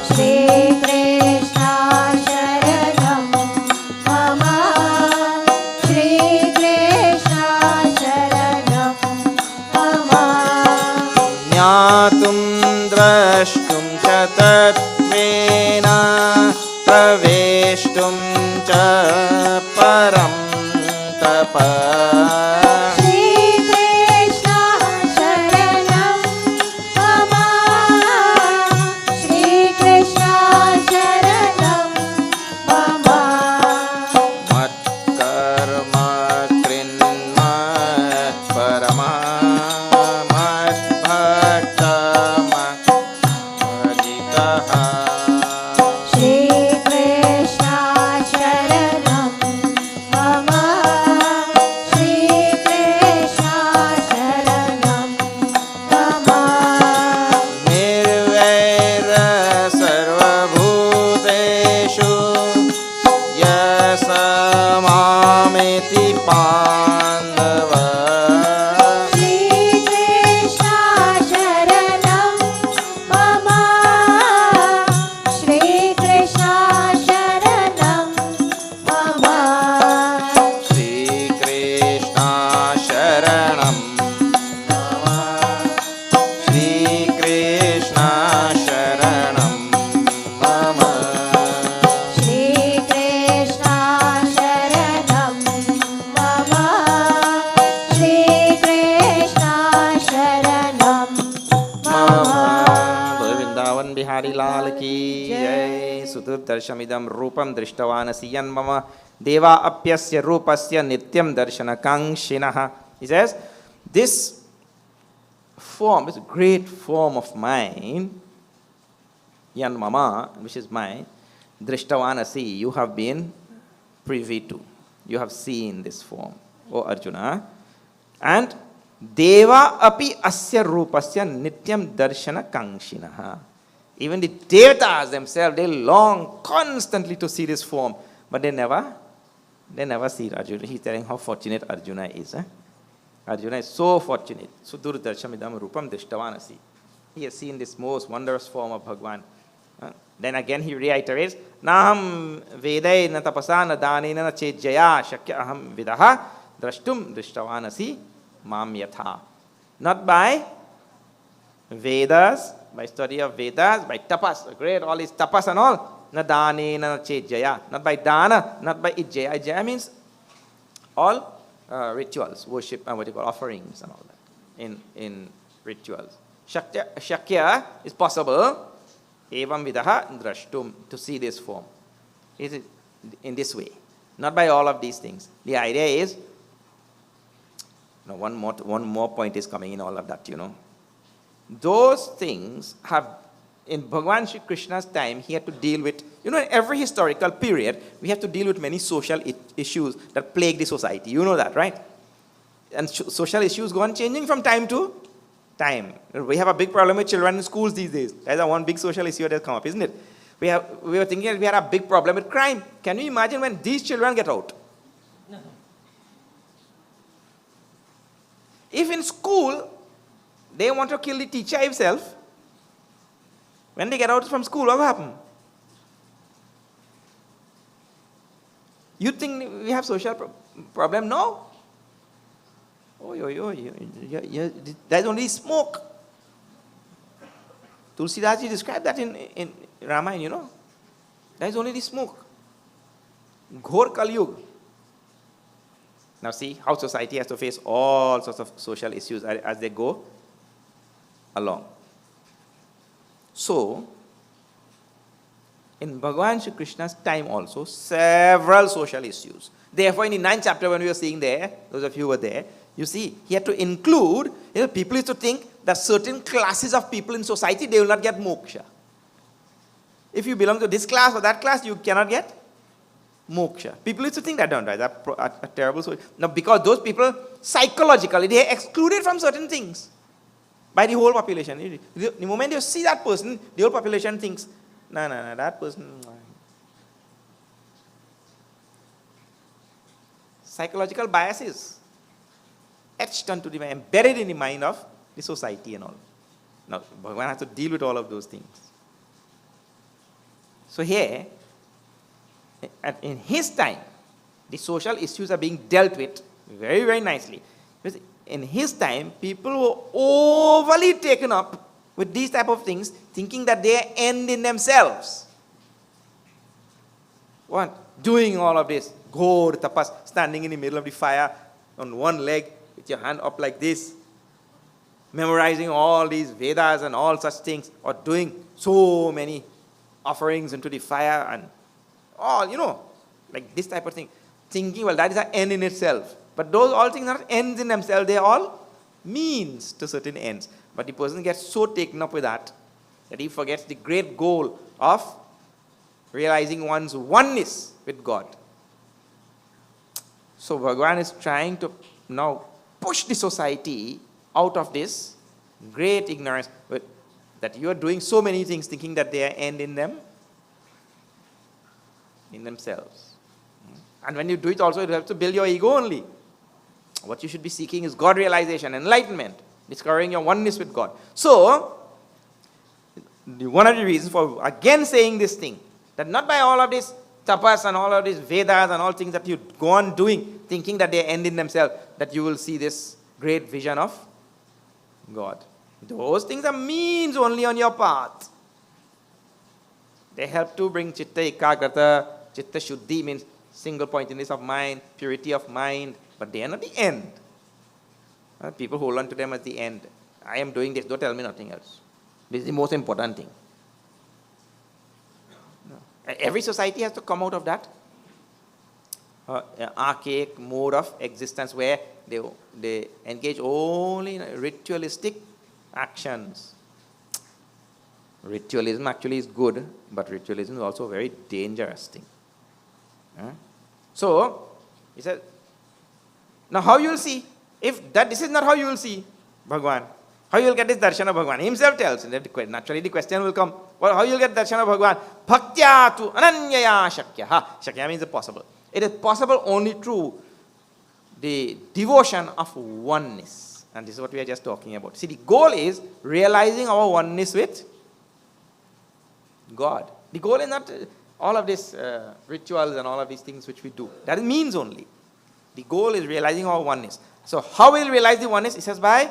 Shri Krishna Sharanam Mama, Shri Krishna Sharanam Mama. Jnatum drashtum cha tattvena praveshtum cha param tapa. Shri Krishna Sharanam Mama, Shri Krishna Sharanam Mama. Matkarma krinmat parama matbhaktama aditaha. Shri Krishna Sharanam Mama, Shri Krishna Sharanam Mama. Nirvaira sarvabhuteshu yasamamiti pandava. Shri Krishna Sharanam Mama, Shri Krishna Sharanam Mama. Shri Krishna Sharanam Mama. Shri Krishna Sharanam Mama. Shri Krishna Sharanam Mama, Shri Krishna Sharanam Mama. Boy Vrindavan Bihari Lal ki jai. Sudur darshamidam rupam drishtavanasiyan mama Deva apyasya rupasya nityam darshana kangshinaha. He says, this form, this great form of mine, yan mama, which is mine, drishtavanasi, you have been privy to. You have seen this form, O Arjuna. And Deva api asya rupasya nityam darshana kangshinaha. Even the devatas themselves, they long constantly to see this form, but they never see Arjuna. He's telling how fortunate Arjuna is. Arjuna is so fortunate. Sudurdarshamidam rupam drishtavanasi. He has seen this most wondrous form of Bhagwan. Then again he reiterates, Naham vedai na tapasa na dani na chejaya shakya aham vidaha drashtum drishtavanasi mam yatha. Not by Vedas, by study of Vedas, by tapas, great, all is tapas and all. Na dani na chejaya. Not by dana, not by ijaya. Ijaya means all rituals, worship, and what you call offerings and all that in rituals. Shakya is possible. Evam vidaha drashtum, to see this form. Is it in this way? Not by all of these things. The idea is, one more point is coming in all of that, Those things have, in Bhagavan Shri Krishna's time, he had to deal with, in every historical period, we have to deal with many social issues that plague the society. You know that, right? And social issues go on changing from time to time. We have a big problem with children in schools these days. That's one big social issue that has come up, isn't it? We were thinking that we had a big problem with crime. Can you imagine when these children get out? No. If in school, they want to kill the teacher himself, when they get out from school, what will happen? You think we have social problem? No. There's only smoke. Tulsidas described that in Ramayana, There's only the smoke. Ghor Kali Yuga. Now see how society has to face all sorts of social issues as they go along. So, in Bhagavan Shri Krishna's time also, several social issues. Therefore, in the 9th chapter, when we were seeing there, those of you who were there, you see, he had to include, people used to think that certain classes of people in society, they will not get moksha. If you belong to this class or that class, you cannot get moksha. People used to think that, don't they? That's a terrible story. Now, because those people, psychologically, they are excluded from certain things by the whole population. The moment you see that person, the whole population thinks, no, that person. Psychological biases etched onto the mind, embedded in the mind of the society and all. Now, Bhagavan has to deal with all of those things. So here, in his time, the social issues are being dealt with very, very nicely. Because in his time, people were overly taken up with these type of things, thinking that they end in themselves. What? Doing all of this. Ghor, tapas, standing in the middle of the fire on one leg with your hand up like this, memorizing all these Vedas and all such things, or doing so many offerings into the fire and all, like this type of thing. Thinking, well, that is an end in itself. But those all things are not ends in themselves. They are all means to certain ends. But the person gets so taken up with that he forgets the great goal of realizing one's oneness with God. So Bhagavan is trying to now push the society out of this great ignorance that you are doing so many things thinking that they are end in themselves. And when you do it also, you have to build your ego only. What you should be seeking is God realization, enlightenment, discovering your oneness with God. So, one of the reasons for again saying this thing, that not by all of this tapas and all of these Vedas and all things that you go on doing, thinking that they end in themselves, that you will see this great vision of God. Those things are means only on your path. They help to bring chitta ekagrata, chitta shuddhi means single pointedness of mind, purity of mind, but they are not the end. People hold on to them as the end. I am doing this, don't tell me nothing else. This is the most important thing. Every society has to come out of that. archaic mode of existence where they engage only in ritualistic actions. Ritualism actually is good, but ritualism is also a very dangerous thing. So, he said, now how you will see? If this is not how you will see Bhagwan, how you will get this darshan of Bhagwan? He himself tells, naturally the question will come, well, how you will get darshan of Bhagwan? Bhaktya tu ananyaya shakya. Shakya means possible. It is possible only through the devotion of oneness. And this is what we are just talking about. See, the goal is realizing our oneness with God. The goal is not all of these rituals and all of these things which we do. That is means only. The goal is realizing our oneness. So how will we realize the oneness? It says by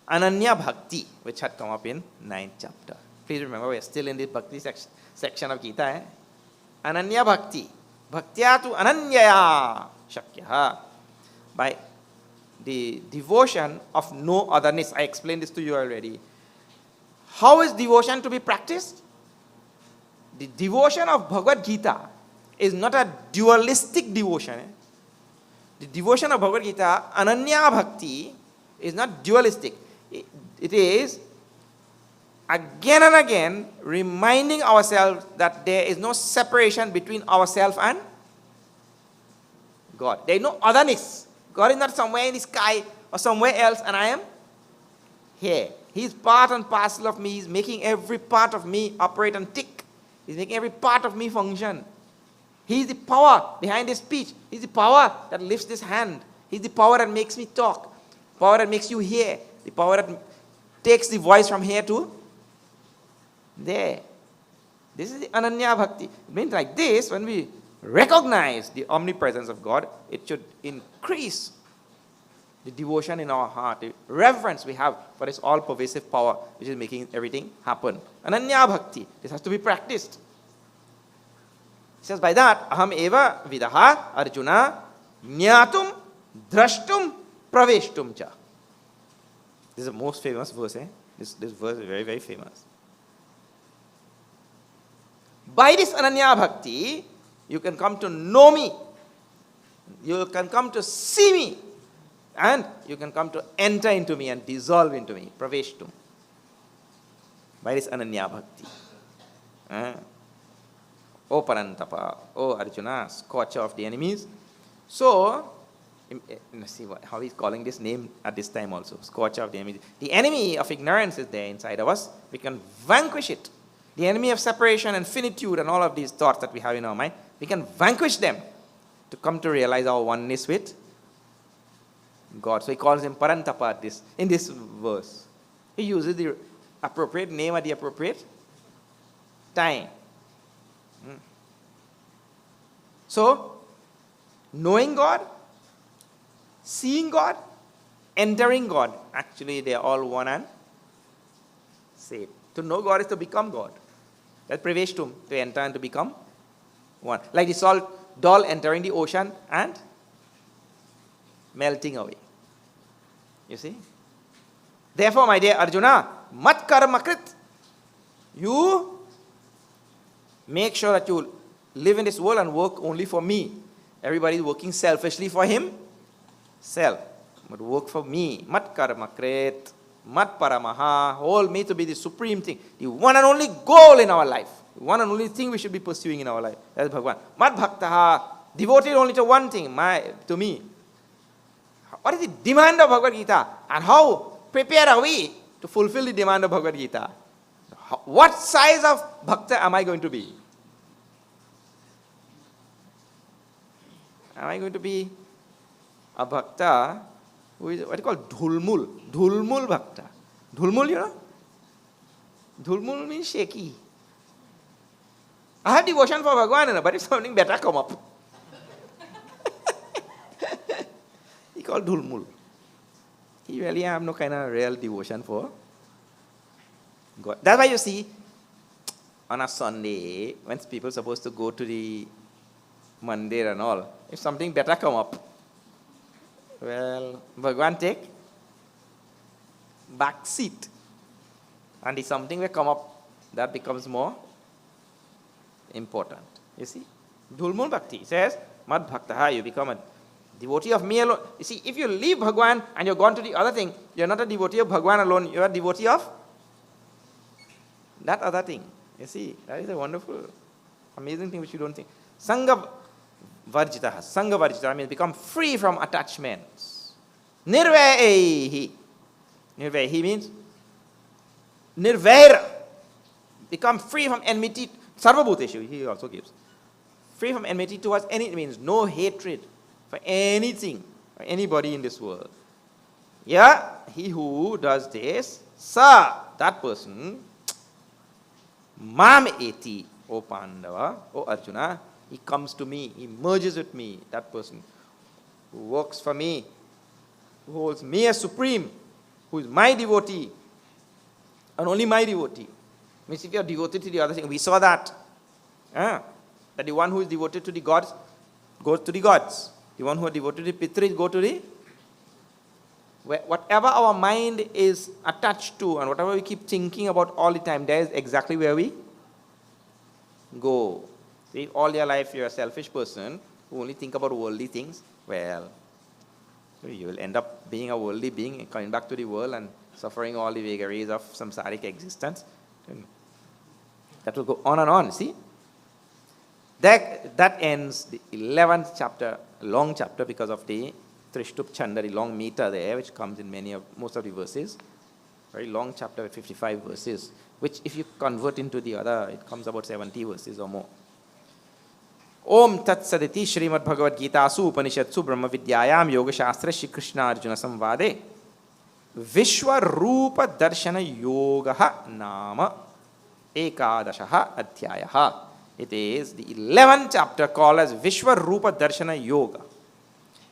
Ananya Bhakti, which had come up in 9th chapter. Please remember, we are still in the Bhakti section of Gita. Ananya Bhakti. Bhaktya tu ananyaya shakya. By the devotion of no otherness. I explained this to you already. How is devotion to be practiced? The devotion of Bhagavad Gita is not a dualistic devotion. The devotion of Bhagavad Gita, Ananya Bhakti, is not dualistic. It is again and again reminding ourselves that there is no separation between ourselves and God. There is no otherness. God is not somewhere in the sky or somewhere else and I am here. He is part and parcel of me. He is making every part of me operate and tick. He is making every part of me function. He is the power behind this speech. He is the power that lifts this hand. He is the power that makes me talk. Power that makes you hear. The power that takes the voice from here to there. This is the Ananya Bhakti. It means like this, when we recognize the omnipresence of God, it should increase the devotion in our heart, the reverence we have for this all-pervasive power which is making everything happen. Ananya Bhakti. This has to be practiced. He says, by that, aham eva vidaha Arjuna jnatum drashtum praveshtum cha. This is the most famous verse. This verse is very, very famous. By this Ananya Bhakti, you can come to know me. You can come to see me. And you can come to enter into me and dissolve into me. Praveshtum. By this Ananya Bhakti. O Parantapa, O Arjuna, scorcher of the enemies. So, let's see how he's calling this name at this time also. Scorcher of the enemies. The enemy of ignorance is there inside of us. We can vanquish it. The enemy of separation and finitude and all of these thoughts that we have in our mind, we can vanquish them to come to realize our oneness with God. So he calls him Parantapa in this verse. He uses the appropriate name at the appropriate time. So, knowing God, seeing God, entering God, actually they are all one and same. To know God is to become God. That's Praveshtum, to enter and to become one. Like the salt doll entering the ocean and melting away. You see? Therefore, my dear Arjuna, mat karma krit. You make sure that you live in this world and work only for me. Everybody is working selfishly for himself. But work for me. Mat karma krit. Mat paramaha. Hold me to be the supreme thing. The one and only goal in our life. The one and only thing we should be pursuing in our life. That is Bhagavan. Mat bhaktaha. Devoted only to one thing, to me. What is the demand of Bhagavad Gita? And how prepared are we to fulfill the demand of Bhagavad Gita? What size of bhakta am I going to be? Am I going to be a bhakta who is what you call dhulmul? Dhulmul bhakta. Dhulmul, you know? Dhulmul means shaky. I have devotion for Bhagavan, but if something better come up, he called dhulmul. He really have no kind of real devotion for God. That's why you see, on a Sunday, when people are supposed to go to the mandir and all, if something better come up, well, Bhagavan take back seat. And if something will come up, that becomes more important. You see? Dhulmul Bhakti says, Mad Bhaktaha, you become a devotee of me alone. You see, if you leave Bhagwan and you're gone to the other thing, you're not a devotee of Bhagwan alone, you're a devotee of that other thing. You see, that is a wonderful, amazing thing which you don't think. Sangha Varjitaha means become free from attachments. Nirvaihi. Nirvaihi means nirvaira. Become free from enmity. Sarvabhuteshu, he also gives. Free from enmity towards any, means no hatred for anything, or anybody in this world. Yeah, he who does this, sa, that person, mam eti, O Pandava, O Arjuna, he comes to me, he merges with me, that person who works for me, who holds me as supreme, who is my devotee, and only my devotee. Means if you are devoted to the other thing, we saw that. That the one who is devoted to the gods goes to the gods. The one who is devoted to the Pitris go to the... Whatever our mind is attached to and whatever we keep thinking about all the time, there is exactly where we go. See, all your life you're a selfish person who only think about worldly things, well, you will end up being a worldly being, coming back to the world and suffering all the vagaries of samsaric existence. That will go on and on, see? That ends the 11th chapter, a long chapter because of the Trishtup Chanda, the long meter there, which comes in most of the verses. Very long chapter with 55 verses, which if you convert into the other, it comes about 70 verses or more. Om Tat Saditi Srimad Bhagavad Gita Su Upanishatsu Brahma Vidyayam Yoga Shastra Shri Krishna Arjuna Samvade Vishwa Rupa Darshana Yogaha Nama Ekadashaha Adhyayaha. It is the 11th chapter called as Vishwa Rupa Darshana Yoga.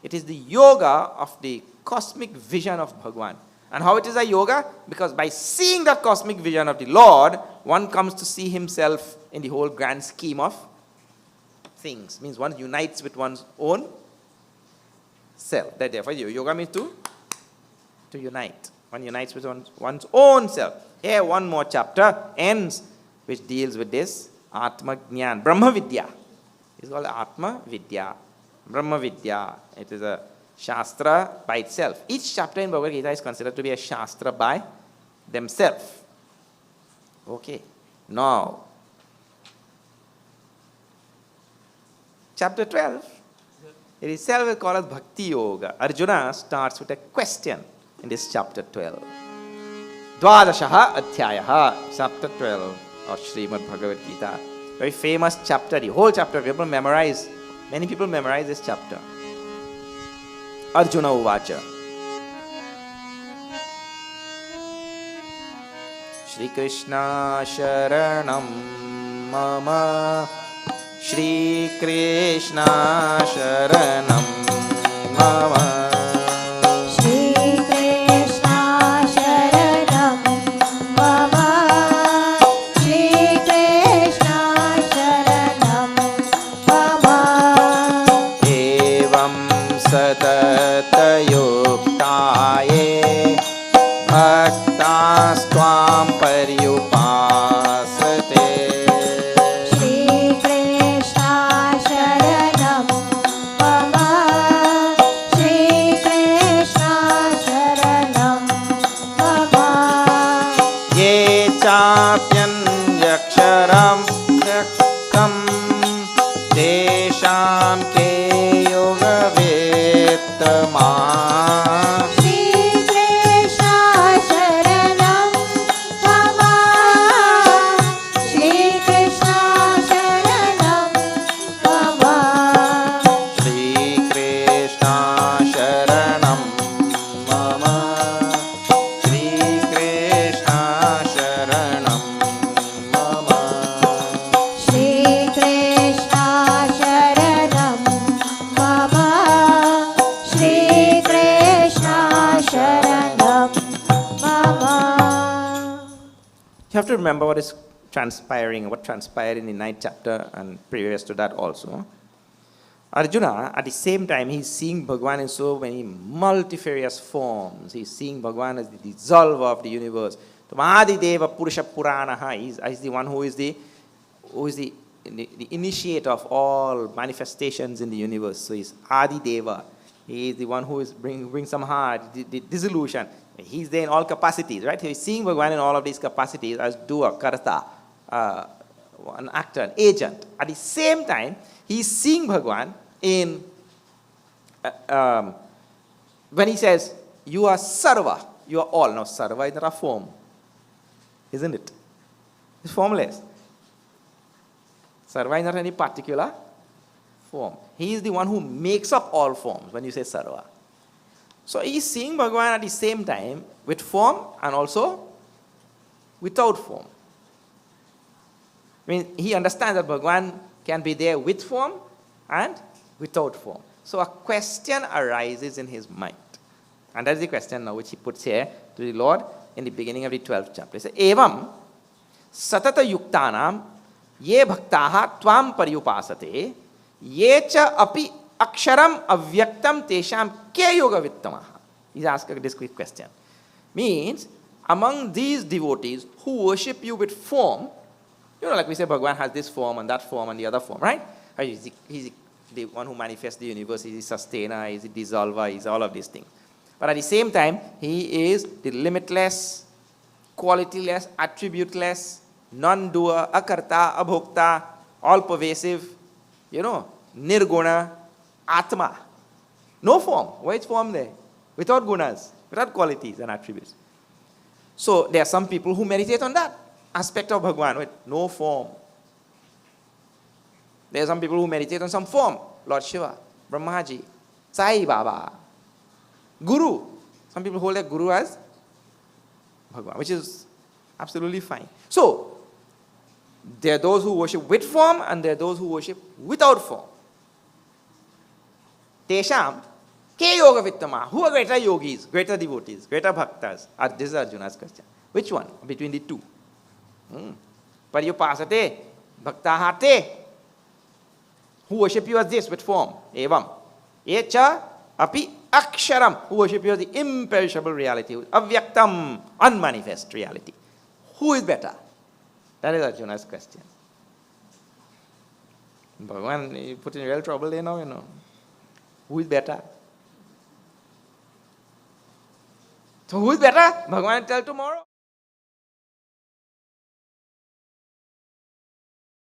It is the yoga of the cosmic vision of Bhagwan. And how it is a yoga? Because by seeing that cosmic vision of the Lord, one comes to see himself in the whole grand scheme of things. Means one unites with one's own self. Therefore, yoga means to unite. One unites with one's own self. Here, one more chapter ends, which deals with this Atma Jnana, Brahma Vidya. It's called Atma Vidya, Brahma Vidya. It is a Shastra by itself. Each chapter in Bhagavad Gita is considered to be a Shastra by themselves. Okay. Now, chapter 12, it itself is called as Bhakti Yoga. Arjuna starts with a question in this chapter 12. Dvadashaha Adhyayaha, chapter 12 of Srimad Bhagavad Gita. Very famous chapter, the whole chapter. Many people memorize this chapter. Arjuna Uvacha. Shri Krishna Sharanam Mama. Shri Krishna Sharanam Mama. Satatayuktaye bhaktastvām paryupāsate. Shri Krishna Sharanam Mama. Shri Krishna Sharanam Mama. Ye chāpyanyaksharam yakam tesham ke yoga vettama. Shri Krishna Sharanam Mama. Shri Krishna Sharanam Mama. Shri Krishna Sharanam Mama. Shri Krishna Sharanam Mama. Shri Krishna Sharanam Mama. Shri Krishna Sharanam Mama. You have to remember what is transpiring, what transpired in the 9th chapter and previous to that also. Arjuna, at the same time, he's seeing Bhagwan in so many multifarious forms. He's seeing Bhagwan as the dissolver of the universe. Mahadideva Purusha Puranaha is the one who is the the initiator of all manifestations in the universe. So he's Adi Deva. He is the one who is bring some heart, the dissolution. He's there in all capacities, right? He's seeing Bhagavan in all of these capacities as doer, karta, an actor, an agent. At the same time, he's seeing Bhagavan in, when he says, you are sarva, you are all. Now, sarva is not a form, isn't it? It's formless. Sarva is not any particular form. He is the one who makes up all forms when you say sarva. So he is seeing Bhagavan at the same time with form and also without form. I mean, he understands that Bhagavan can be there with form and without form. So a question arises in his mind. And that's the question now which he puts here to the Lord in the beginning of the 12th chapter. He says, Evam satata yuktanam ye bhaktaha tvam paryupasate ye cha api aksharam avyaktam tesham ke yoga vittamaha. He's asking this quick question. Means, among these devotees who worship you with form, you know, like we say, Bhagavan has this form and that form and the other form, right? He's the one who manifests the universe, he's the sustainer, he's the dissolver, he's all of these things. But at the same time, he is the limitless, qualityless, attributeless, non-doer, akarta, abhokta, all-pervasive, nirguna, Atma. No form. Why is form there? Without gunas, without qualities and attributes. So there are some people who meditate on that aspect of Bhagavan with no form. There are some people who meditate on some form. Lord Shiva, Brahmaji, Sai Baba, Guru. Some people hold that Guru as Bhagavan, which is absolutely fine. So, there are those who worship with form and there are those who worship without form. Tesham, ke yoga vittama. Who are greater yogis, greater devotees, greater bhaktas? This is Arjuna's question. Which one between the two? Paryupasate, bhaktahate. Who worship you as this with form? Evam. Echa api aksharam. Who worship you as the imperishable reality, avyaktam, unmanifest reality. Who is better? That is Arjuna's question. Bhagavan, you put in real trouble there now, Who is better? So who is better? Bhagavan will tell tomorrow.